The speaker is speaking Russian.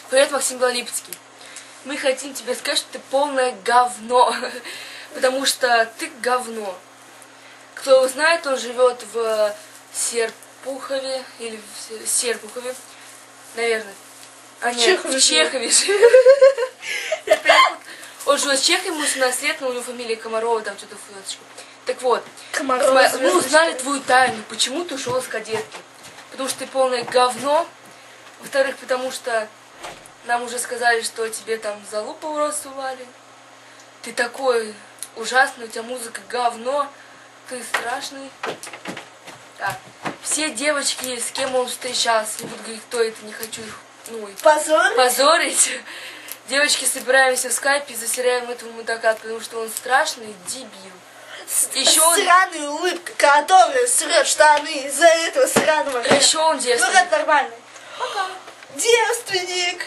Привет, Максим Липецкий. Мы хотим тебе сказать, что ты полное говно. Потому что ты говно. Кто его знает, он живет в Серпухове. Или в Серпухове. Наверное. А нет, в Чехове живет. Он живет в Чехове, ему 17 лет, но у него фамилия Комарова, там что-то в флоточку. Так вот, мы узнали твою тайну, почему ты ушел с кадетки. Потому что ты полное говно. Во-вторых, потому что нам уже сказали, что тебе там залупу в рот сували. Ты такой ужасный, у тебя музыка говно. Ты страшный. Так. Все девочки, с кем он встречался, не буду говорить, кто это, не хочу их позорить. Девочки, собираемся в скайпе и засираем этого мудака, потому что он страшный дебил. Еще он... Сраная улыбка, которая срет штаны из-за этого сраного. Еще он девственник. Ну, это нормально. Пока. Девственник.